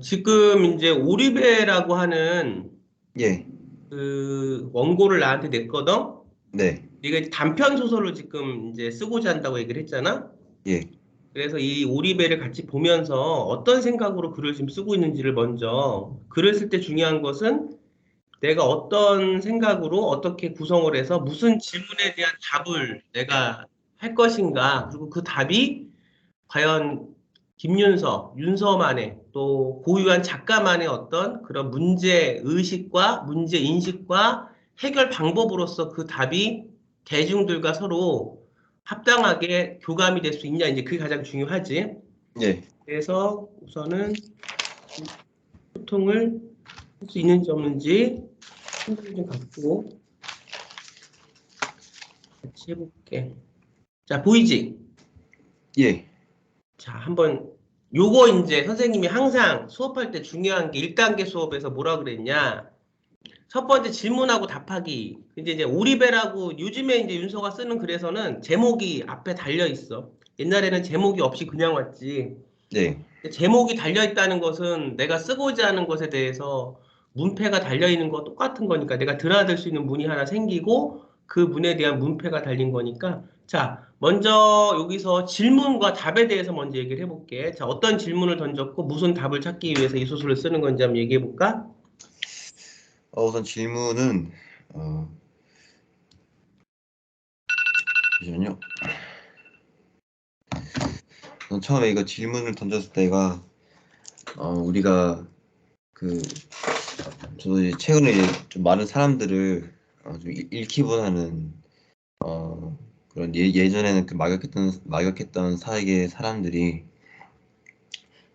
지금 이제 오리배라고 하는 예, 그 원고를 나한테 냈거든? 네, 네가 이제 단편 소설로 지금 이제 쓰고자 한다고 얘기를 했잖아? 예, 그래서 이 오리배를 같이 보면서 어떤 생각으로 글을 지금 쓰고 있는지를 먼저 글을 쓸 때 중요한 것은 내가 어떤 생각으로 어떻게 구성을 해서 무슨 질문에 대한 답을 내가 할 것인가, 그리고 그 답이 과연 김윤서, 윤서만의 또 고유한 작가만의 어떤 그런 문제 의식과 문제 인식과 해결 방법으로서 그 답이 대중들과 서로 합당하게 교감이 될 수 있냐, 이제 그게 가장 중요하지. 예. 그래서 우선은 소통을 할 수 있는지 없는지 생각을 좀 갖고 같이 해볼게. 자, 보이지? 예. 자, 한번 요거 이제 선생님이 항상 수업할 때 중요한 게 1단계 수업에서 뭐라 그랬냐? 첫 번째 질문하고 답하기. 근데 이제 오리배라고 요즘에 이제 윤서가 쓰는 글에서는 제목이 앞에 달려 있어. 옛날에는 제목이 없이 그냥 왔지. 네. 제목이 달려 있다는 것은 내가 쓰고자 하는 것에 대해서 문패가 달려 있는 거 똑같은 거니까 내가 드나들 수 있는 문이 하나 생기고 그 문에 대한 문패가 달린 거니까. 자, 먼저 여기서 질문과 답에 대해서 먼저 얘기를 해볼게. 자, 어떤 질문을 던졌고 무슨 답을 찾기 위해서 이 소설을 쓰는 건지 한번 얘기해 볼까? 우선 질문은 어, 잠시만요. 우선 처음에 이거 질문을 던졌을 때가 우리가 그 저도 이제 최근에 이제 좀 많은 사람들을 좀 잃기보다는 그런 예전에는 그 막역했던 사이의 사람들이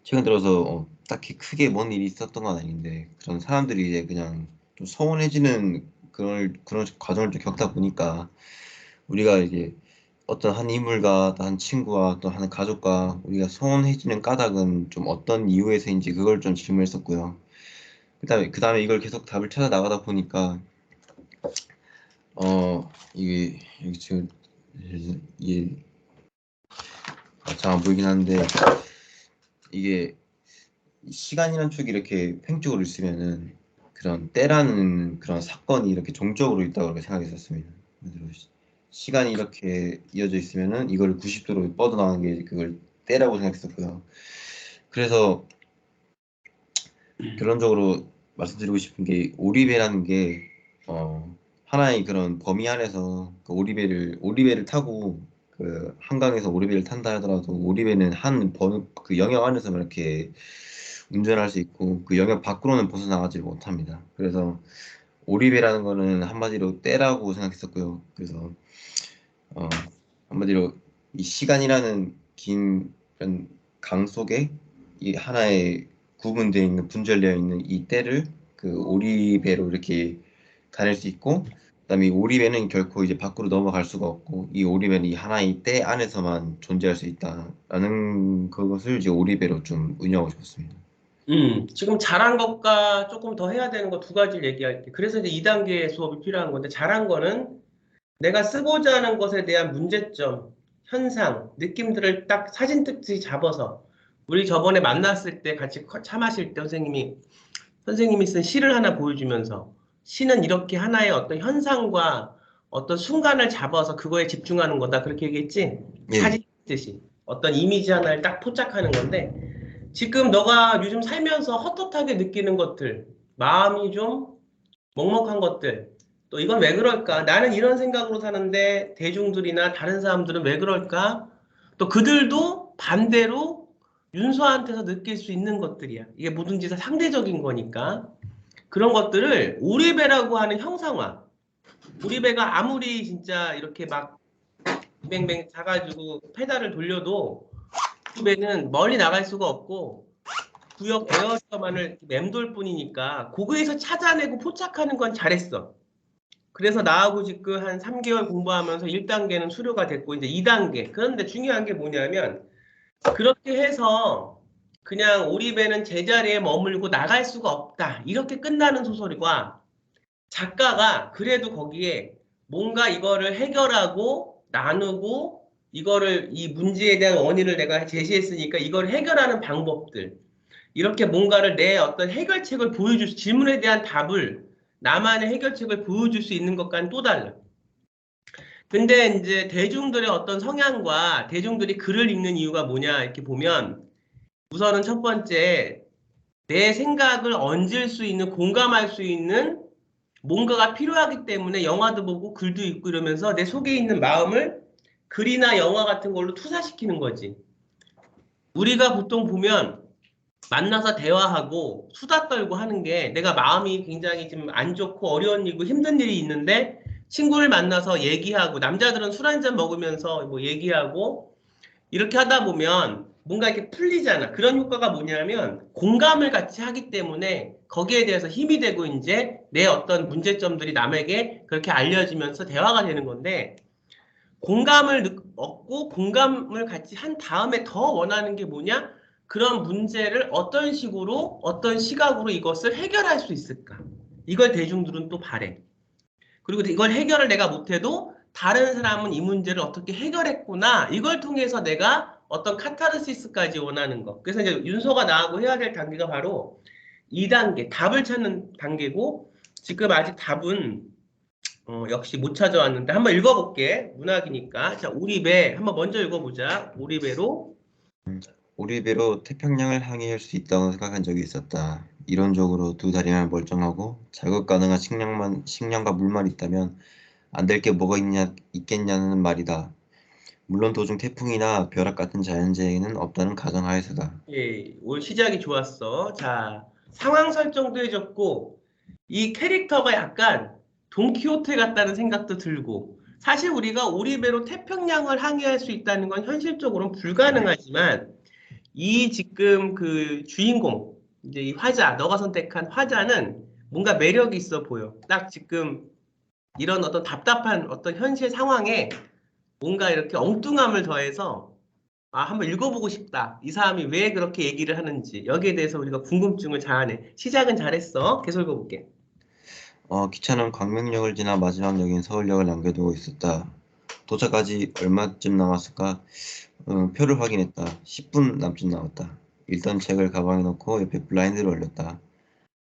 최근 들어서 딱히 크게 뭔 일이 있었던 건 아닌데 그런 사람들이 이제 그냥 좀 소원해지는 그런 과정을 좀 겪다 보니까 우리가 이게 어떤 한 인물과 또 한 친구와 또 한 가족과 우리가 소원해지는 까닭은 좀 어떤 이유에서인지 그걸 좀 질문했었고요. 그다음에 이걸 계속 답을 찾아 나가다 보니까 이게 여기 지금 이게 잘 안 보이긴 한데 이게 시간이라는 축이 이렇게 팽쪽으로 있으면은 그런 때라는 그런 사건이 이렇게 종적으로 있다고 그렇게 생각했었습니다. 그래서 시간이 이렇게 이어져 있으면은 이걸 90도로 뻗어나가는 게 그걸 때라고 생각했었고요. 그래서 결론적으로 말씀드리고 싶은 게 오리배라는 게 하나의 그런 범위 안에서 그 오리배를 타고 그 한강에서 오리배를 탄다 하더라도 오리배는 그 영역 안에서만 이렇게 운전할 수 있고 그 영역 밖으로는 벗어나가지 못합니다. 그래서 오리배라는 거는 한마디로 때라고 생각했었고요. 그래서 어, 한마디로 이 시간이라는 긴 그런 강 속에 이 하나의 구분되어 있는 분절되어 있는 이 때를 그 오리배로 이렇게 다닐 수 있고 그다음에 이 오리배는 결코 이제 밖으로 넘어갈 수가 없고 이 오리배는 이 하나의 때 안에서만 존재할 수 있다라는 그것을 이제 오리배로 좀 운영하고 싶었습니다. 지금 잘한 것과 조금 더 해야 되는 거 두 가지를 얘기할게. 그래서 이제 2단계 수업이 필요한 건데, 잘한 거는 내가 쓰고자 하는 것에 대한 문제점, 현상, 느낌들을 딱 사진 찍듯이 잡아서, 우리 저번에 만났을 때 같이 차 마실 때 선생님이 쓴 시를 하나 보여주면서, 시는 이렇게 하나의 어떤 현상과 어떤 순간을 잡아서 그거에 집중하는 거다. 그렇게 얘기했지? 예, 사진 찍듯이. 어떤 이미지 하나를 딱 포착하는 건데, 지금 너가 요즘 살면서 헛헛하게 느끼는 것들, 마음이 좀 먹먹한 것들, 또 이건 왜 그럴까? 나는 이런 생각으로 사는데 대중들이나 다른 사람들은 왜 그럴까? 또 그들도 반대로 윤서한테서 느낄 수 있는 것들이야. 이게 뭐든지 다 상대적인 거니까. 그런 것들을 오리배라고 하는 형상화. 오리배가 아무리 진짜 이렇게 막 뱅뱅 자가지고 페달을 돌려도 오리배는 멀리 나갈 수가 없고 구역 에어리어만을 맴돌 뿐이니까 고거에서 찾아내고 포착하는 건 잘했어. 그래서 나하고 지금 한 3개월 공부하면서 1단계는 수료가 됐고 이제 2단계. 그런데 중요한 게 뭐냐면 그렇게 해서 그냥 오리배는 제자리에 머물고 나갈 수가 없다. 이렇게 끝나는 소설과 작가가 그래도 거기에 뭔가 이거를 해결하고 나누고 이거를 이 문제에 대한 원인을 내가 제시했으니까 이걸 해결하는 방법들 이렇게 뭔가를 내 어떤 해결책을 보여줄 수, 질문에 대한 답을 나만의 해결책을 보여줄 수 있는 것과는 또 달라. 근데 이제 대중들의 어떤 성향과 대중들이 글을 읽는 이유가 뭐냐 이렇게 보면 우선은 첫 번째 내 생각을 얹을 수 있는 공감할 수 있는 뭔가가 필요하기 때문에 영화도 보고 글도 읽고 이러면서 내 속에 있는 마음을 글이나 영화 같은 걸로 투사시키는 거지. 우리가 보통 보면 만나서 대화하고 수다 떨고 하는 게 내가 마음이 굉장히 좀 안 좋고 어려운 일이고 힘든 일이 있는데 친구를 만나서 얘기하고 남자들은 술 한잔 먹으면서 뭐 얘기하고 이렇게 하다 보면 뭔가 이렇게 풀리잖아. 그런 효과가 뭐냐면 공감을 같이 하기 때문에 거기에 대해서 힘이 되고 이제 내 어떤 문제점들이 남에게 그렇게 알려지면서 대화가 되는 건데 공감을 얻고 공감을 같이 한 다음에 더 원하는 게 뭐냐? 그런 문제를 어떤 식으로 어떤 시각으로 이것을 해결할 수 있을까? 이걸 대중들은 또 바래. 그리고 이걸 해결을 내가 못해도 다른 사람은 이 문제를 어떻게 해결했구나. 이걸 통해서 내가 어떤 카타르시스까지 원하는 거. 그래서 이제 윤서가 나하고 해야 될 단계가 바로 2단계, 답을 찾는 단계고, 지금 아직 답은 역시 못 찾아왔는데 한번 읽어볼게. 문학이니까. 자, 오리배 한번 먼저 읽어보자. 오리배로. 오리배로 태평양을 항해할 수 있다고 생각한 적이 있었다. 이론적으로 두 다리만 멀쩡하고 자극 가능한 식량과 물만 있다면 안 될 게 뭐가 있겠냐는 말이다. 물론 도중 태풍이나 벼락 같은 자연재해는 없다는 가정하에서다. 예, 올 시작이 좋았어. 자, 상황 설정도 해줬고, 이 캐릭터가 약간 돈키호테 같다는 생각도 들고, 사실 우리가 오리배로 태평양을 항해할 수 있다는 건 현실적으로는 불가능하지만, 이 지금 그 주인공, 이제 이 화자, 너가 선택한 화자는 뭔가 매력이 있어 보여. 딱 지금 이런 어떤 답답한 어떤 현실 상황에 뭔가 이렇게 엉뚱함을 더해서 한번 읽어보고 싶다. 이 사람이 왜 그렇게 얘기를 하는지 여기에 대해서 우리가 궁금증을 자아내. 시작은 잘했어. 계속 읽어볼게. 기차는 광명역을 지나 마지막 역인 서울역을 남겨두고 있었다. 도착까지 얼마쯤 남았을까? 표를 확인했다. 10분 남짓 남았다. 읽던 책을 가방에 넣고 옆에 블라인드를 올렸다.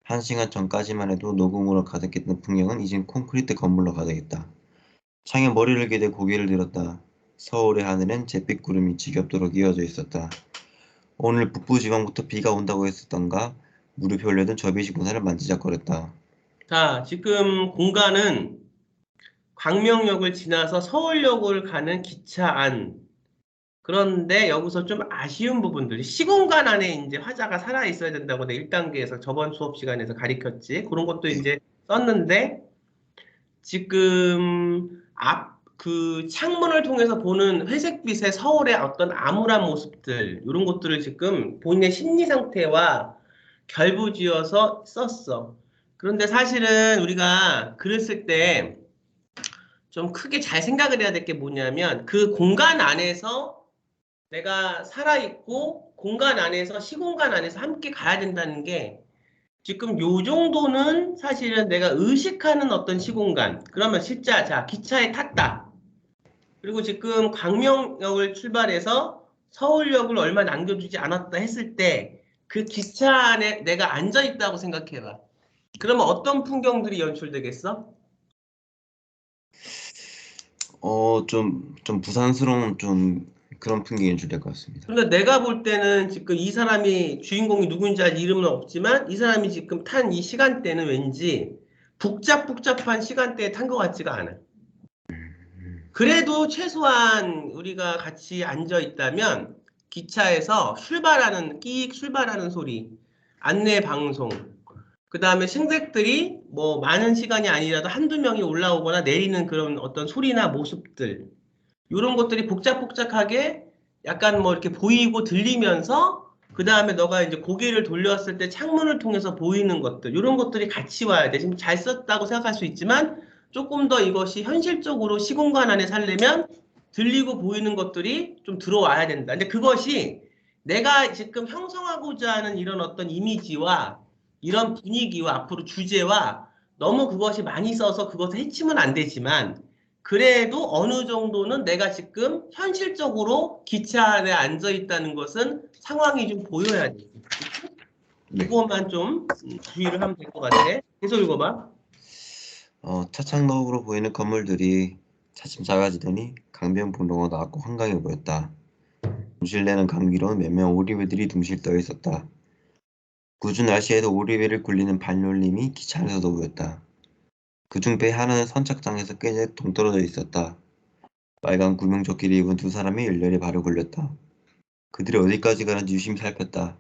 1시간 전까지만 해도 녹음으로 가득했던 풍경은 이젠 콘크리트 건물로 가득했다. 창에 머리를 기대 고개를 들었다. 서울의 하늘엔 잿빛 구름이 지겹도록 이어져 있었다. 오늘 북부지방부터 비가 온다고 했었던가? 무릎이 올려든 접이식구나를 만지작거렸다. 자, 지금 공간은 광명역을 지나서 서울역을 가는 기차 안. 그런데 여기서 좀 아쉬운 부분들이 시공간 안에 이제 화자가 살아 있어야 된다고 내 1단계에서 저번 수업 시간에서 가르쳤지. 그런 것도 네. 이제 썼는데 지금 그 창문을 통해서 보는 회색빛의 서울의 어떤 암울한 모습들, 이런 것들을 지금 본인의 심리 상태와 결부지어서 썼어. 그런데 사실은 우리가 글을 쓸 때 좀 크게 잘 생각을 해야 될 게 뭐냐면 그 공간 안에서 내가 살아있고 공간 안에서 시공간 안에서 함께 가야 된다는 게 지금 요 정도는 사실은 내가 의식하는 어떤 시공간. 그러면 진짜, 자, 기차에 탔다. 그리고 지금 광명역을 출발해서 서울역을 얼마 남겨두지 않았다 했을 때 그 기차 안에 내가 앉아 있다고 생각해봐. 그러면 어떤 풍경들이 연출되겠어? 좀 부산스러운 좀 그런 풍경이 연출될 것 같습니다. 그러니까 내가 볼 때는 지금 이 사람이 주인공이 누군지 알 이름은 없지만 이 사람이 지금 탄 이 시간대는 왠지 복잡한 시간대에 탄 것 같지가 않아. 그래도 최소한 우리가 같이 앉아 있다면 기차에서 끼익 출발하는 소리, 안내 방송, 그 다음에 승객들이 뭐 많은 시간이 아니라도 한두 명이 올라오거나 내리는 그런 어떤 소리나 모습들, 이런 것들이 복잡하게 약간 뭐 이렇게 보이고 들리면서 그 다음에 너가 이제 고개를 돌렸을 때 창문을 통해서 보이는 것들, 이런 것들이 같이 와야 돼. 지금 잘 썼다고 생각할 수 있지만 조금 더 이것이 현실적으로 시공간 안에 살려면 들리고 보이는 것들이 좀 들어와야 된다. 근데 그것이 내가 지금 형성하고자 하는 이런 어떤 이미지와 이런 분위기와 앞으로 주제와 너무 그것이 많이 써서 그것을 해치면 안 되지만 그래도 어느 정도는 내가 지금 현실적으로 기차 안에 앉아 있다는 것은 상황이 좀 보여야 돼. 네. 그거만 좀 주의를 하면 될 것 같아. 계속 읽어봐. 차창너으로 보이는 건물들이 차츰 작아지더니 강변북로가 나왔고 한강이 보였다. 둥실내는 강위로는 몇 명 오리배들이 둥실 떠 있었다. 궂은 날씨에도 오리배를 굴리는 반올림이 기차 안에서도 보였다. 그중 배 하나는 선착장에서 꽤 동떨어져 있었다. 빨간 구명조끼를 입은 두 사람이 열렬히 발을 굴렸다. 그들이 어디까지 가는지 유심히 살폈다.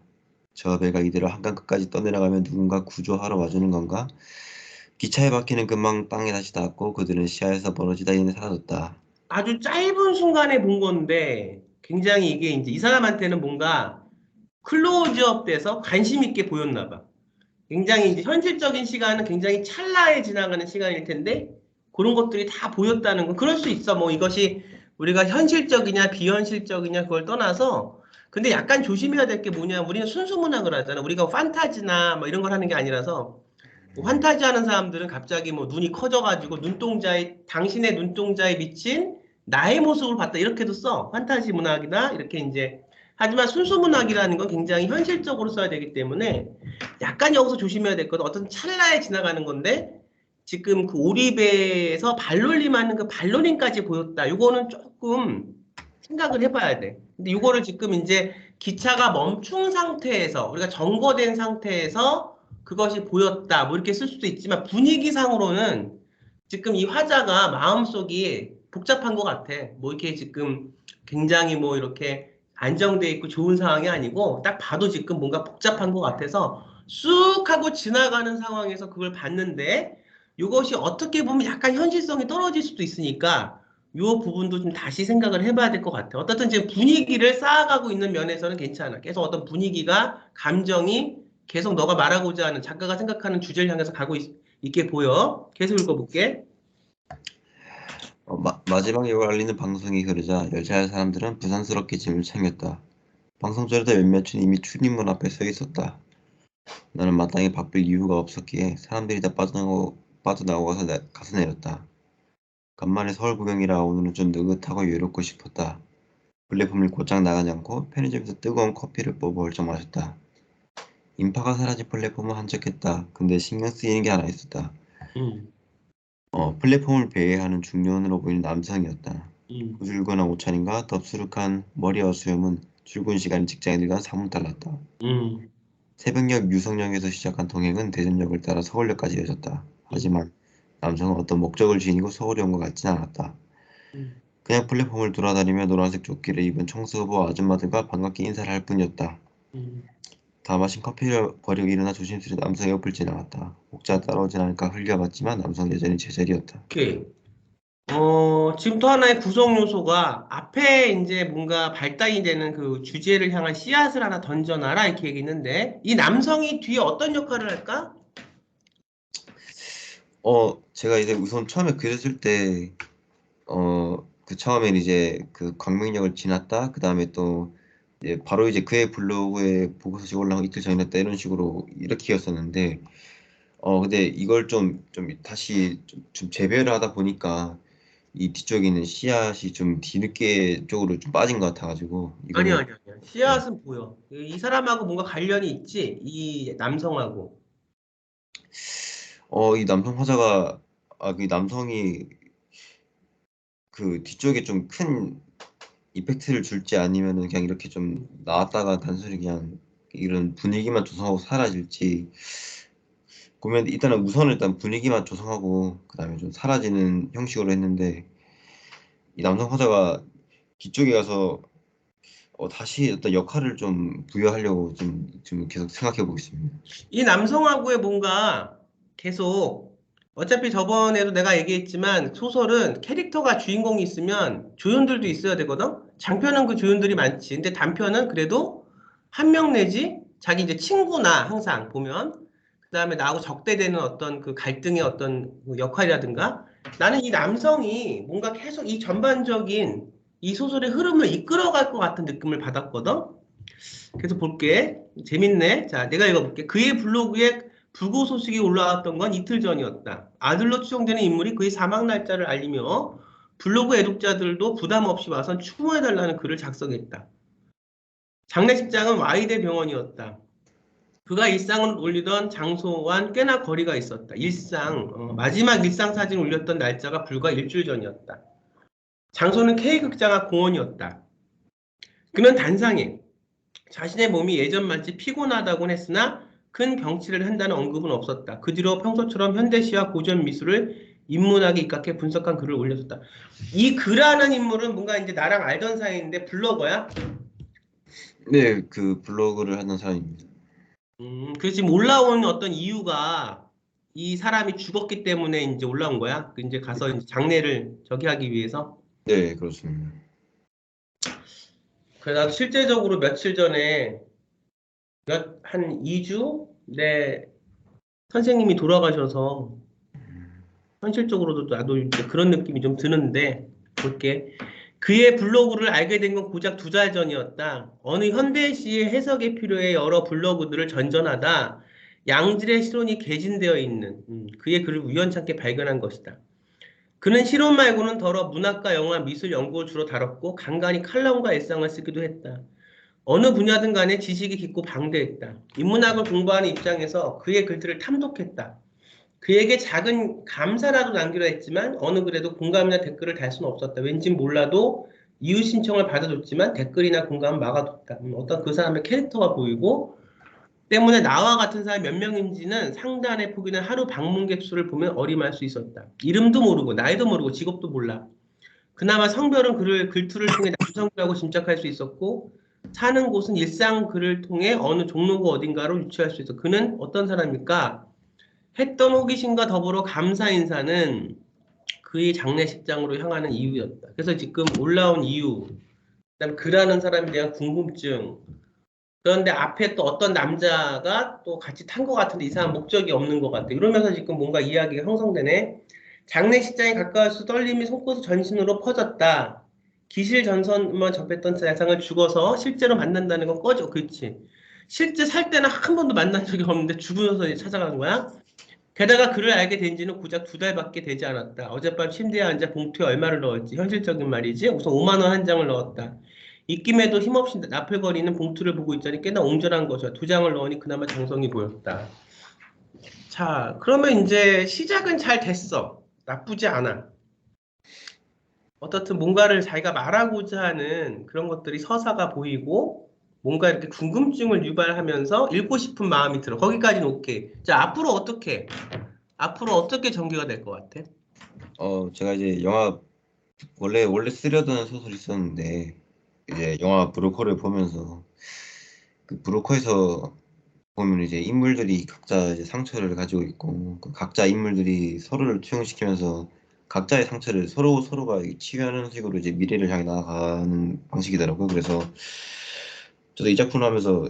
저 배가 이대로 한강 끝까지 떠내려가면 누군가 구조하러 와주는 건가? 기차의 바퀴는 금방 땅에 다시 닿았고 그들은 시야에서 멀어지다 이내 사라졌다. 아주 짧은 순간에 본 건데 굉장히 이게 이제 이 사람한테는 뭔가 클로즈업 돼서 관심 있게 보였나 봐. 굉장히 이제 현실적인 시간은 굉장히 찰나에 지나가는 시간일 텐데 그런 것들이 다 보였다는 건 그럴 수 있어. 뭐 이것이 우리가 현실적이냐 비현실적이냐 그걸 떠나서 근데 약간 조심해야 될 게 뭐냐. 우리는 순수문학을 하잖아. 우리가 판타지나 뭐 이런 걸 하는 게 아니라서 뭐 판타지 하는 사람들은 갑자기 뭐 눈이 커져가지고 눈동자에 당신의 눈동자에 비친 나의 모습을 봤다 이렇게도 써. 판타지 문학이나 이렇게 이제 하지만 순수 문학이라는 건 굉장히 현실적으로 써야 되기 때문에 약간 여기서 조심해야 될 건 어떤 찰나에 지나가는 건데 지금 그 오리배에서 발놀림하는 그 발놀림까지 보였다. 요거는 조금 생각을 해봐야 돼. 근데 요거를 지금 이제 기차가 멈춘 상태에서 우리가 점거된 상태에서 그것이 보였다. 뭐 이렇게 쓸 수도 있지만 분위기상으로는 지금 이 화자가 마음속이 복잡한 것 같아. 뭐 이렇게 지금 굉장히 뭐 이렇게 안정돼 있고 좋은 상황이 아니고 딱 봐도 지금 뭔가 복잡한 것 같아서 쑥 하고 지나가는 상황에서 그걸 봤는데 이것이 어떻게 보면 약간 현실성이 떨어질 수도 있으니까 이 부분도 좀 다시 생각을 해봐야 될 것 같아. 어떻든 지금 분위기를 쌓아가고 있는 면에서는 괜찮아. 계속 어떤 분위기가 감정이 계속 너가 말하고자 하는 작가가 생각하는 주제를 향해서 가고 있게 보여. 계속 읽어볼게. 마지막 역을 알리는 방송이 흐르자 열차의 사람들은 부산스럽게 짐을 챙겼다. 방송절에도 몇몇은 이미 출입문 앞에 서 있었다. 나는 마땅히 바쁠 이유가 없었기에 사람들이 다 빠져나오고 가서 내렸다. 간만에 서울 구경이라 오늘은 좀 느긋하고 여유롭고 싶었다. 플랫폼을 곧장 나가지 않고 편의점에서 뜨거운 커피를 뽑아 홀짝 마셨다. 인파가 사라진 플랫폼은 한적했다. 근데 신경 쓰이는 게 하나 있었다. 음, 플랫폼을 배회하는 중년으로 보이는 남성이었다. 음, 후줄근한 옷차림과 덥수룩한 머리와 수염은 출근 시간 직장인들과 사뭇 달랐다. 음, 새벽녘 유성역에서 시작한 동행은 대전역을 따라 서울역까지 이어졌다. 음, 하지만 남성은 어떤 목적을 지니고 서울에 온 것 같진 않았다. 음, 그냥 플랫폼을 돌아다니며 노란색 조끼를 입은 청소부 아줌마들과 반갑게 인사를 할 뿐이었다. 음. 다 마신 커피를 버리고 일어나 조심스레 남성의 옆을 지나갔다. 목자 따라오진 않을까 흘려봤지만 남성 여전히 제자리였다. 오케이. 지금 또 하나의 구성 요소가 앞에 이제 뭔가 발단이 되는 그 주제를 향한 씨앗을 하나 던져놔라 이렇게 얘기했는데 이 남성이 뒤에 어떤 역할을 할까? 제가 이제 우선 처음에 그렸을 때, 그 처음엔 이제 그 광명역을 지났다. 그 다음에 또 이제 바로 이제 그의 블로그에 보고 소식 올라오고 이틀 전이었다 이런 식으로 이렇게 였었는데, 근데 이걸 좀 다시 좀 재배를 하다 보니까 이 뒤쪽에 있는 씨앗이 좀 뒤늦게 쪽으로 좀 빠진 것 같아가지고 아니야, 이거를 아니야, 아니야. 네. 씨앗은 보여. 이 사람하고 뭔가 관련이 있지? 이 남성하고. 이 남성 화자가 그 남성이 그 뒤쪽에 좀 큰 이펙트를 줄지 아니면은 그냥 이렇게 좀 나왔다가 단순히 그냥 이런 분위기만 조성하고 사라질지 보면 일단은 우선 일단 분위기만 조성하고 그다음에 좀 사라지는 형식으로 했는데 이 남성 화자가 뒤쪽에 가서 다시 어떤 역할을 좀 부여하려고 좀 계속 생각해 보고 있습니다. 이 남성하고의 뭔가 계속 어차피 저번에도 내가 얘기했지만 소설은 캐릭터가 주인공이 있으면 조연들도 있어야 되거든? 장편은 그 조연들이 많지. 근데 단편은 그래도 한 명 내지 자기 이제 친구나 항상 보면 그다음에 나하고 적대되는 어떤 그 갈등의 어떤 그 역할이라든가 나는 이 남성이 뭔가 계속 이 전반적인 이 소설의 흐름을 이끌어갈 것 같은 느낌을 받았거든? 계속 볼게. 재밌네. 자, 내가 읽어볼게. 그의 블로그에 불구 소식이 올라왔던 건 이틀 전이었다. 아들로 추정되는 인물이 그의 사망 날짜를 알리며 블로그 애독자들도 부담 없이 와서 추모해달라는 글을 작성했다. 장례식장은 Y대 병원이었다. 그가 일상을 올리던 장소와는 꽤나 거리가 있었다. 마지막 일상 사진을 올렸던 날짜가 불과 일주일 전이었다. 장소는 K극장 앞 공원이었다. 그는 단상에 자신의 몸이 예전만치 피곤하다곤 했으나 큰 병치를 한다는 언급은 없었다. 그 뒤로 평소처럼 현대시와 고전 미술을 인문학에 입각해 분석한 글을 올렸었다. 이 글하는 인물은 뭔가 이제 나랑 알던 사이인데 블로거야? 네, 그 블로그를 하는 사람입니다. 그래서 지금 올라온 어떤 이유가 이 사람이 죽었기 때문에 이제 올라온 거야? 그 이제 가서 이제 장례를 저기 하기 위해서? 네, 그렇습니다. 그래, 나도 실제적으로 며칠 전에 한 2주? 내 선생님이 돌아가셔서 현실적으로도 나도 이제 그런 느낌이 좀 드는데 볼게. 그의 블로그를 알게 된 건 고작 2달 전이었다. 어느 현대시의 해석에 필요해 여러 블로그들을 전전하다 양질의 실론이 개진되어 있는 그의 글을 우연찮게 발견한 것이다. 그는 실론 말고는 더러 문학과 영화, 미술 연구를 주로 다뤘고 간간히 칼럼과 일상을 쓰기도 했다. 어느 분야든 간에 지식이 깊고 방대했다. 인문학을 공부하는 입장에서 그의 글들을 탐독했다. 그에게 작은 감사라도 남기려 했지만 어느 글에도 공감이나 댓글을 달 수는 없었다. 왠지 몰라도 이웃 신청을 받아줬지만 댓글이나 공감은 막아뒀다. 어떤 그 사람의 캐릭터가 보이고 때문에 나와 같은 사람이 몇 명인지는 상단에 포기는 하루 방문객 수를 보면 어림할 수 있었다. 이름도 모르고 나이도 모르고 직업도 몰라. 그나마 성별은 그를 글투를 통해 남성이라고 짐작할 수 있었고 사는 곳은 일상 글을 통해 어느 종로구 어딘가로 유추할 수 있어. 그는 어떤 사람일까? 했던 호기심과 더불어 감사 인사는 그의 장례식장으로 향하는 이유였다. 그래서 지금 올라온 이유, 그다음 그라는 사람에 대한 궁금증. 그런데 앞에 또 어떤 남자가 또 같이 탄 것 같은데 이상한 목적이 없는 것 같아. 이러면서 지금 뭔가 이야기가 형성되네. 장례식장에 가까워서 떨림이 손끝 전신으로 퍼졌다. 기실 전선만 접했던 대상을 죽어서 실제로 만난다는 건 꺼져. 그렇지. 실제 살 때는 한 번도 만난 적이 없는데 죽으면서 찾아간 거야. 게다가 그를 알게 된 지는 고작 2달밖에 되지 않았다. 어젯밤 침대에 앉아 봉투에 얼마를 넣었지? 현실적인 말이지. 우선 5만 원 한 장을 넣었다. 입김에도 힘없이 나풀거리는 봉투를 보고 있자니 꽤나 옹졸한 것이야. 2장을 넣으니 그나마 정성이 보였다. 자, 그러면 이제 시작은 잘 됐어. 나쁘지 않아. 어떻든 뭔가를 자기가 말하고자 하는 그런 것들이 서사가 보이고 뭔가 이렇게 궁금증을 유발하면서 읽고 싶은 마음이 들어. 거기까지는 오케이. 자, 앞으로 어떻게 전개가 될 것 같아? 제가 이제 영화 원래 쓰려던 소설이 있었는데 이제 영화 브로커를 보면서 그 브로커에서 보면 이제 인물들이 각자 이제 상처를 가지고 있고 그 각자 인물들이 서로를 투영시키면서 각자의 상처를 서로가 치유하는 식으로 이제 미래를 향해 나아가는 방식이더라고요. 그래서 저도 이 작품을 하면서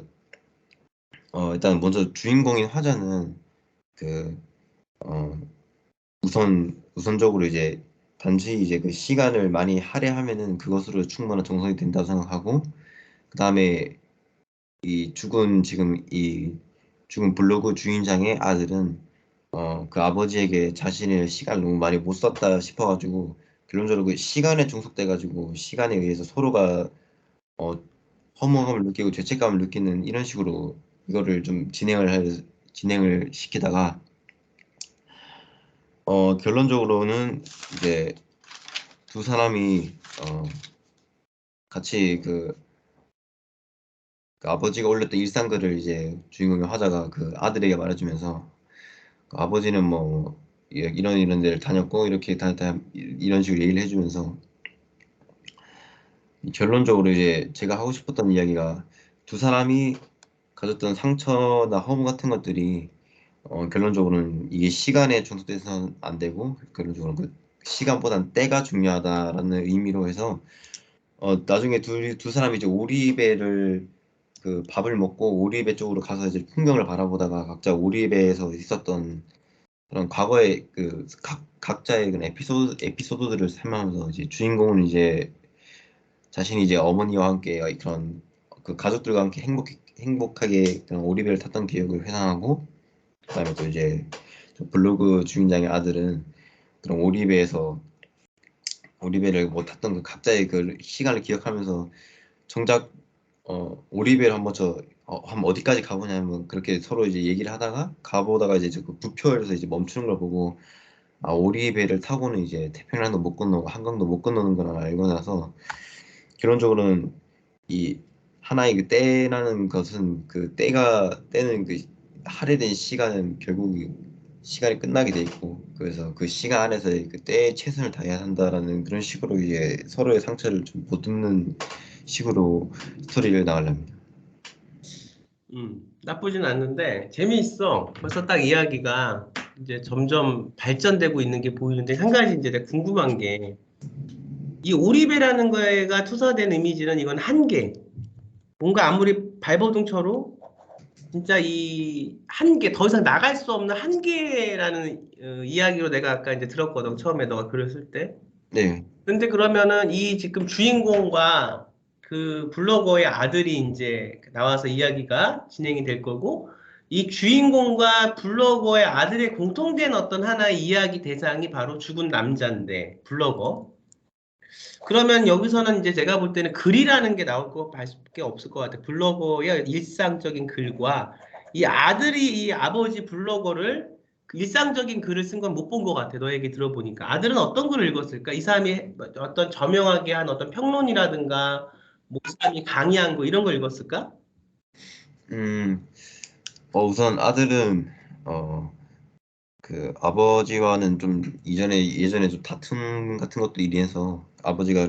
일단 먼저 주인공인 화자는 그 어, 우선적으로 이제 단지 이제 그 시간을 많이 할애하면은 그것으로 충분한 정성이 된다고 생각하고 그 다음에 이 죽은 블로그 주인장의 아들은 그 아버지에게 자신의 시간을 너무 많이 못 썼다 싶어가지고 결론적으로 그 시간에 중독돼가지고 시간에 의해서 서로가 어, 허무함을 느끼고 죄책감을 느끼는 이런 식으로 이거를 좀 진행을 시키다가 결론적으로는 이제 두 사람이 같이 그 아버지가 올렸던 일상글을 이제 주인공의 화자가 그 아들에게 말해주면서 그 아버지는 뭐 이런 데를 다녔고 이렇게 이런 식으로 얘기를 해주면서 결론적으로 이제 제가 하고 싶었던 이야기가 두 사람이 가졌던 상처나 허무 같은 것들이 결론적으로는 이게 시간에 중독돼서는 안 되고 결론적으로 그 시간보단 때가 중요하다라는 의미로 해서 나중에 두 사람이 이제 오리배를 그 밥을 먹고 오리배 쪽으로 가서 이제 풍경을 바라보다가 각자 오리배에서 있었던 그런 과거의 그 각자의 그런 에피소드들을 설명하면서 이제 주인공은 이제 자신이 이제 어머니와 함께 그런 그 가족들과 함께 행복하게 그런 오리배를 탔던 기억을 회상하고 그다음에 또 이제 저 블로그 주인장의 아들은 그런 오리배를 못 탔던 그 각자의 그 시간을 기억하면서 정작 오리배를 한번 한번 어디까지 가보냐면 그렇게 서로 이제 얘기를 하다가 가보다가 이제 그 부표에서 이제 멈추는 걸 보고 오리배를 타고는 이제 태평양도 못 건너고 한강도 못 건너는 걸 알고 나서 결론적으로는 이 하나의 그 때라는 것은 그 때는 그 할애된 시간은 결국 시간이 끝나게 돼 있고 그래서 그 시간 안에서의 그 때에 최선을 다해야 한다라는 그런 식으로 이제 서로의 상처를 좀 보듬는 식으로 스토리를 나가려합니다. 나쁘진 않는데 재미있어. 벌써 딱 이야기가 이제 점점 발전되고 있는 게 보이는데 한 가지 이제 내가 궁금한 게 이 오리배라는 거가 투사된 이미지는 이건 한계. 뭔가 아무리 발버둥쳐도 진짜 이 한계, 더 이상 나갈 수 없는 한계라는 이야기로 내가 아까 이제 들었거든. 처음에 너가 글을 쓸 때. 네, 근데 그러면은 이 지금 주인공과 그 블로거의 아들이 이제 나와서 이야기가 진행이 될 거고, 이 주인공과 블로거의 아들의 공통된 어떤 하나의 이야기 대상이 바로 죽은 남자인데, 블로거. 그러면 여기서는 이제 제가 볼 때는 글이라는 게 나올 것밖에 없을 것 같아요. 블로거의 일상적인 글과 이 아들이 이 아버지 블로거를 그 일상적인 글을 쓴 건 못 본 것 같아. 너 얘기 들어보니까. 아들은 어떤 글을 읽었을까? 이 사람이 어떤 저명하게 한 어떤 평론이라든가 뭐 이 사람이 강의한 거 이런 걸 읽었을까? 음, 우선 아들은 어, 그 아버지와는 좀 예전에 좀 다툼 같은 것도 일해서 아버지가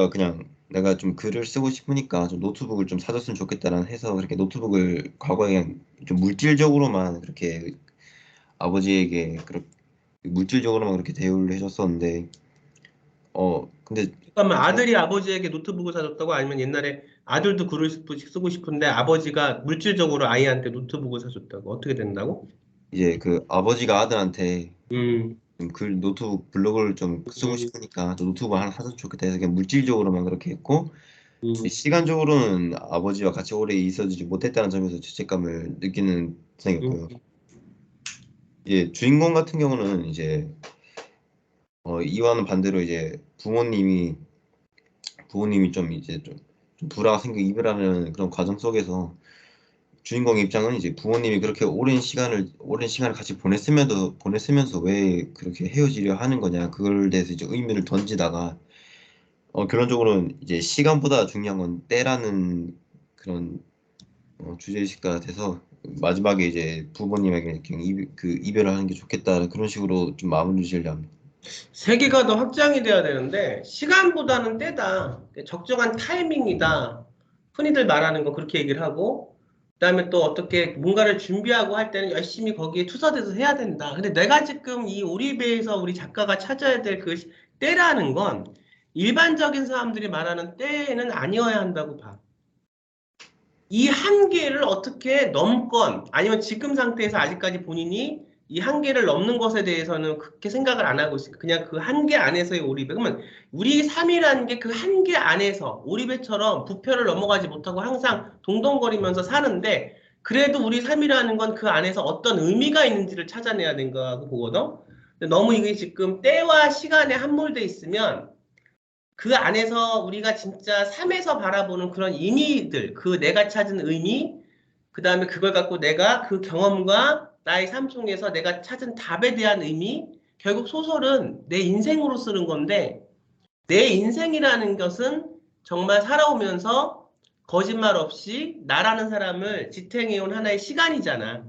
그냥 내가 좀 글을 쓰고 싶으니까 좀 노트북을 좀 사줬으면 좋겠다라는 해서 그렇게 노트북을 과거에 그냥 좀 물질적으로만 그렇게 아버지에게 그렇게 물질적으로만 그렇게 대우를 해줬었는데 근데 잠깐만, 자- 아들이 아버지에게 노트북을 사줬다고? 아니면 옛날에 아들도 글을 쓰고 싶은데 아버지가 물질적으로 아이한테 노트북을 사줬다고? 어떻게 된다고? 이제 그 아버지가 아들한테 음. 좀 글 노트북 블로그를 좀 쓰고 음. 싶으니까 좀 노트북을 하나 사줬으면 좋겠다 해서 그냥 물질적으로만 그렇게 했고 음. 시간적으로는 아버지와 같이 오래 있어주지 못했다는 점에서 죄책감을 느끼는 음. 생이었고요. 이제 주인공 같은 경우는 이제 이와는 반대로 이제 부모님이 좀 이제 좀 불화가 생겨 이별하는 그런 과정 속에서 주인공의 입장은 이제 부모님이 그렇게 오랜 시간을 같이 보냈으면서 왜 그렇게 헤어지려 하는 거냐 그걸 대해서 이제 의미를 던지다가 결론적으로는 이제 시간보다 중요한 건 때라는 그런 주제의식가 돼서 마지막에 이제 부모님에게 그냥 그 이별을 하는 게 좋겠다 그런 식으로 좀 마무리 지으려 합니다. 세계가 더 확장이 돼야 되는데 시간보다는 때다. 적정한 타이밍이다. 흔히들 말하는 거 그렇게 얘기를 하고 그다음에 또 어떻게 뭔가를 준비하고 할 때는 열심히 거기에 투자돼서 해야 된다. 근데 내가 지금 이 오리배에서 우리 작가가 찾아야 될 그 때라는 건 일반적인 사람들이 말하는 때는 아니어야 한다고 봐. 이 한계를 어떻게 넘건 아니면 지금 상태에서 아직까지 본인이 이 한계를 넘는 것에 대해서는 그렇게 생각을 안 하고 있으니까 그냥 그 한계 안에서의 오리배. 그러면 우리 삶이라는 게 그 한계 안에서 오리배처럼 부표를 넘어가지 못하고 항상 동동거리면서 사는데 그래도 우리 삶이라는 건 그 안에서 어떤 의미가 있는지를 찾아내야 된다고 보거든. 근데 너무 이게 지금 때와 시간에 함몰돼 있으면 그 안에서 우리가 진짜 삶에서 바라보는 그런 의미들, 그 내가 찾은 의미, 그 다음에 그걸 갖고 내가 그 경험과 나의 삶 속에서 내가 찾은 답에 대한 의미, 결국 소설은 내 인생으로 쓰는 건데, 내 인생이라는 것은 정말 살아오면서 거짓말 없이 나라는 사람을 지탱해온 하나의 시간이잖아.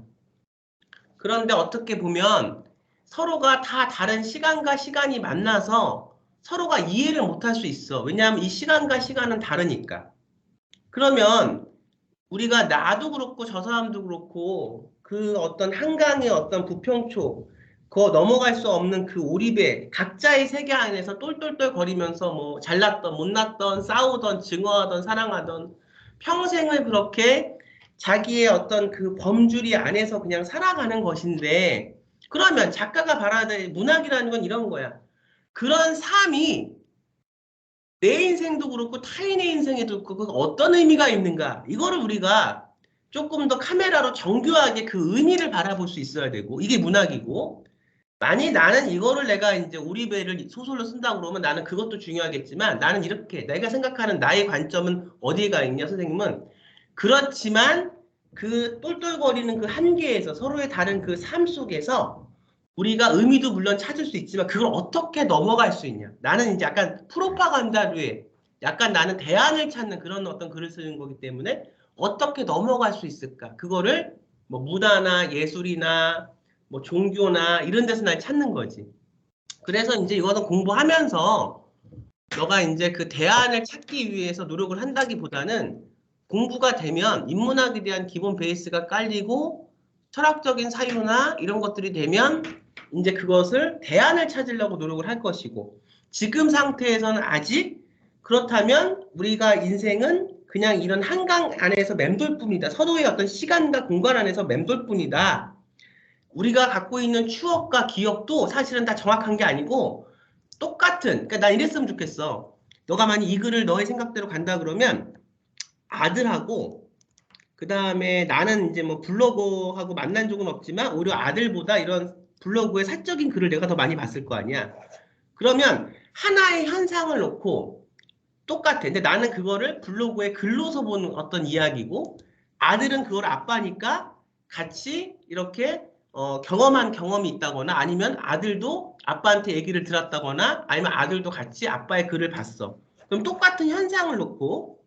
그런데 어떻게 보면 서로가 다 다른 시간과 시간이 만나서 서로가 이해를 못할 수 있어. 왜냐하면 이 시간과 시간은 다르니까. 그러면 우리가 나도 그렇고 저 사람도 그렇고 그 어떤 한강의 어떤 부평초 그거 넘어갈 수 없는 그 오리배 각자의 세계 안에서 똘똘똘 거리면서 뭐 잘났던 못났던 싸우던 증오하던 사랑하던 평생을 그렇게 자기의 어떤 그 범주리 안에서 그냥 살아가는 것인데 그러면 작가가 바라야 될 문학이라는 건 이런 거야. 그런 삶이 내 인생도 그렇고 타인의 인생에도 그렇고 어떤 의미가 있는가 이거를 우리가 조금 더 카메라로 정교하게 그 의미를 바라볼 수 있어야 되고 이게 문학이고 만약 나는 이거를 내가 이제 오리배를 소설로 쓴다고 그러면 나는 그것도 중요하겠지만 나는 이렇게 내가 생각하는 나의 관점은 어디에 가 있냐 선생님은 그렇지만 그 똘똘거리는 그 한계에서 서로의 다른 그 삶 속에서 우리가 의미도 물론 찾을 수 있지만 그걸 어떻게 넘어갈 수 있냐. 나는 이제 약간 프로파간다류의 약간 나는 대안을 찾는 그런 어떤 글을 쓰는 거기 때문에 어떻게 넘어갈 수 있을까? 그거를 뭐 문화나 예술이나 뭐 종교나 이런 데서 날 찾는 거지. 그래서 이제 이거는 공부하면서 너가 이제 그 대안을 찾기 위해서 노력을 한다기보다는 공부가 되면 인문학에 대한 기본 베이스가 깔리고 철학적인 사유나 이런 것들이 되면 이제 그것을 대안을 찾으려고 노력을 할 것이고 지금 상태에서는 아직 그렇다면 우리가 인생은 그냥 이런 한강 안에서 맴돌 뿐이다. 서로의 어떤 시간과 공간 안에서 맴돌 뿐이다. 우리가 갖고 있는 추억과 기억도 사실은 다 정확한 게 아니고 똑같은, 그러니까 난 이랬으면 좋겠어. 너가 만약 이 글을 너의 생각대로 간다 그러면 아들하고 그 다음에 나는 이제 뭐 블로거하고 만난 적은 없지만 오히려 아들보다 이런 블로그의 사적인 글을 내가 더 많이 봤을 거 아니야. 그러면 하나의 현상을 놓고 똑같아. 근데 나는 그거를 블로그에 글로서 보는 어떤 이야기고 아들은 그걸 아빠니까 같이 이렇게 경험한 경험이 있다거나 아니면 아들도 아빠한테 얘기를 들었다거나 아니면 아들도 같이 아빠의 글을 봤어. 그럼 똑같은 현상을 놓고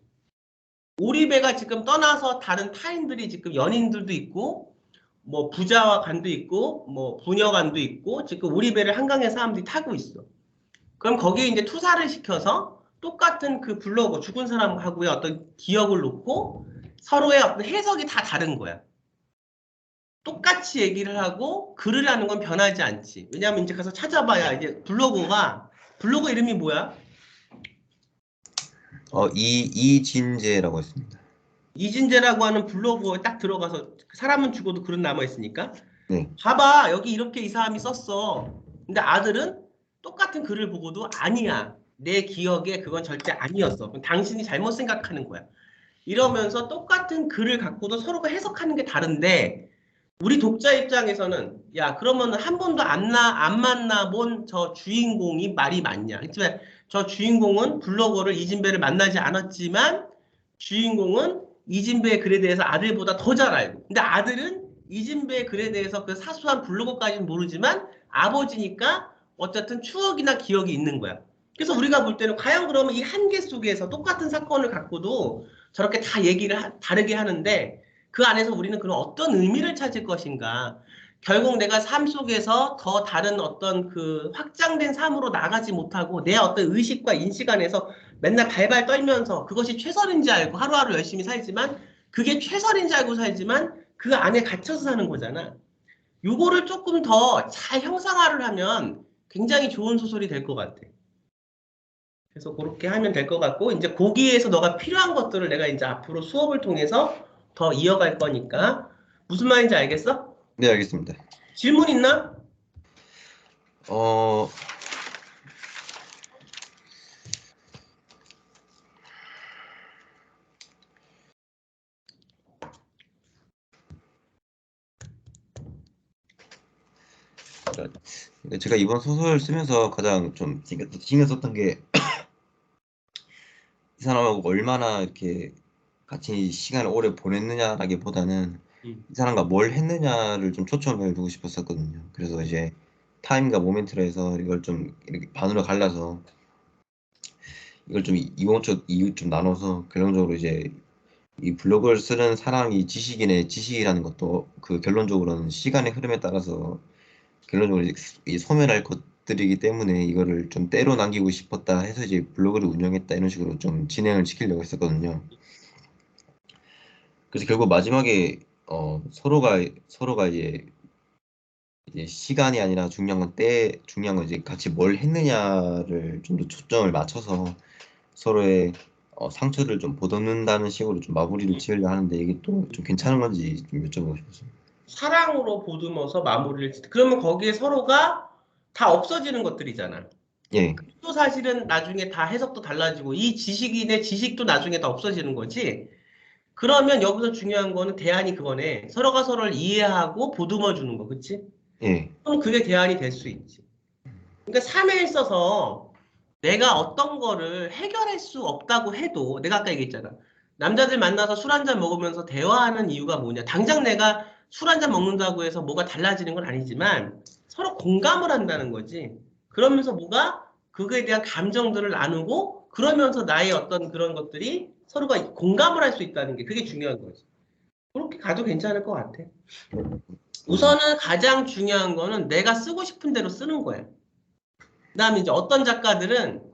오리배가 지금 떠나서 다른 타인들이 지금 연인들도 있고 뭐 부자와 관도 있고 뭐 부녀관도 있고 지금 오리배를 한강에 사람들이 타고 있어. 그럼 거기에 이제 투사를 시켜서 똑같은 그 블로그 죽은 사람하고의 어떤 기억을 놓고 서로의 어떤 해석이 다 다른 거야. 똑같이 얘기를 하고 글을 하는 건 변하지 않지. 왜냐하면 이제 가서 찾아봐야 이제 블로그 이름이 뭐야? 이진재라고 했습니다. 이진재라고 하는 블로그에 딱 들어가서 사람은 죽어도 글은 남아있으니까 네. 봐봐 여기 이렇게 이 사람이 썼어. 근데 아들은 똑같은 글을 보고도 아니야. 내 기억에 그건 절대 아니었어. 그럼 당신이 잘못 생각하는 거야. 이러면서 똑같은 글을 갖고도 서로가 해석하는 게 다른데 우리 독자 입장에서는 야 그러면 한 번도 안 만나본 저 주인공이 말이 맞냐. 그렇지만 저 주인공은 블로거를 이진배를 만나지 않았지만 주인공은 이진배의 글에 대해서 아들보다 더 잘 알고 근데 아들은 이진배의 글에 대해서 그 사소한 블로거까지는 모르지만 아버지니까 어쨌든 추억이나 기억이 있는 거야. 그래서 우리가 볼 때는 과연 그러면 이 한계 속에서 똑같은 사건을 갖고도 저렇게 다 얘기를 다르게 하는데 그 안에서 우리는 그런 어떤 의미를 찾을 것인가. 결국 내가 삶 속에서 더 다른 어떤 그 확장된 삶으로 나가지 못하고 내 어떤 의식과 인식 안에서 맨날 발발 떨면서 그것이 최선인지 알고 하루하루 열심히 살지만 그게 최선인지 알고 살지만 그 안에 갇혀서 사는 거잖아. 요거를 조금 더 잘 형상화를 하면 굉장히 좋은 소설이 될 것 같아. 그래서 그렇게 하면 될 것 같고 이제 거기에서 너가 필요한 것들을 내가 이제 앞으로 수업을 통해서 더 이어갈 거니까 무슨 말인지 알겠어? 네, 알겠습니다. 질문 있나? 어, 그러니까 제가 이번 소설 쓰면서 가장 좀 신경 썼던 게 이 사람하고 얼마나 이렇게 같이 시간을 오래 보냈느냐라기보다는 이 사람과 뭘 했느냐를 좀 초점을 두고 싶었었거든요. 그래서 이제 타임과 모멘트로 해서 이걸 좀 이렇게 반으로 갈라서 이걸 좀 이원적 이유 좀 나눠서 결론적으로 이제 이 블로그를 쓰는 사람이 지식인의 지식이라는 것도 그 결론적으로는 시간의 흐름에 따라서 결론적으로 이 소멸할 것들이기 때문에 이거를 좀 때로 남기고 싶었다 해서 이제 블로그를 운영했다 이런 식으로 좀 진행을 시키려고 했었거든요. 그래서 결국 마지막에 서로가 이제 시간이 아니라 중요한 건 이제 같이 뭘 했느냐를 좀 더 초점을 맞춰서 서로의 상처를 좀 보듬는다는 식으로 좀 마무리를 지으려 하는데 이게 또 좀 괜찮은 건지 좀 여쭤보고 싶었어요. 사랑으로 보듬어서 마무리를 그러면 거기에 서로가 다 없어지는 것들이잖아. 예, 또 사실은 나중에 다 해석도 달라지고 이 지식인의 지식도 나중에 다 없어지는 거지. 그러면 여기서 중요한 거는 대안이 그거네. 서로가 서로를 이해하고 보듬어 주는 거, 그치? 예, 그럼 그게 대안이 될 수 있지. 그러니까 삶에 있어서 내가 어떤 거를 해결할 수 없다고 해도 내가 아까 얘기했잖아. 남자들 만나서 술 한잔 먹으면서 대화하는 이유가 뭐냐? 당장 내가 술 한잔 먹는다고 해서 뭐가 달라지는 건 아니지만 서로 공감을 한다는 거지. 그러면서 뭐가 그거에 대한 감정들을 나누고 그러면서 나의 어떤 그런 것들이 서로가 공감을 할 수 있다는 게 그게 중요한 거지. 그렇게 가도 괜찮을 것 같아. 우선은 가장 중요한 거는 내가 쓰고 싶은 대로 쓰는 거야. 그다음에 이제 어떤 작가들은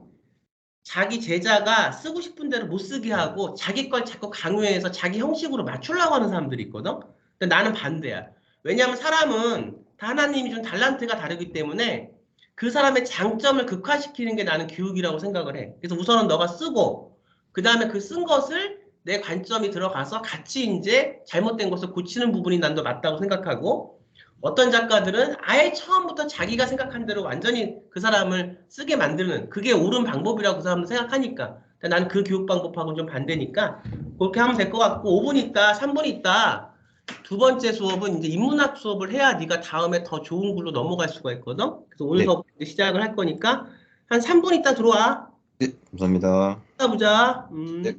자기 제자가 쓰고 싶은 대로 못 쓰게 하고 자기 걸 자꾸 강요해서 자기 형식으로 맞추려고 하는 사람들이 있거든. 근데 나는 반대야. 왜냐하면 사람은 다 하나님이 준 달란트가 다르기 때문에 그 사람의 장점을 극화시키는 게 나는 교육이라고 생각을 해. 그래서 우선은 너가 쓰고 그 다음에 그 쓴 것을 내 관점이 들어가서 같이 이제 잘못된 것을 고치는 부분이 난 더 맞다고 생각하고 어떤 작가들은 아예 처음부터 자기가 생각한 대로 완전히 그 사람을 쓰게 만드는 그게 옳은 방법이라고 그 사람은 생각하니까 나는 그 교육 방법하고는 좀 반대니까 그렇게 하면 될 것 같고 5분 있다 3분 있다 두 번째 수업은 이제 인문학 수업을 해야 네가 다음에 더 좋은 글로 넘어갈 수가 있거든. 그래서 오늘 네, 수업 시작을 할 거니까 한 3분 있다 들어와. 네, 감사합니다. 이따 보자. 네.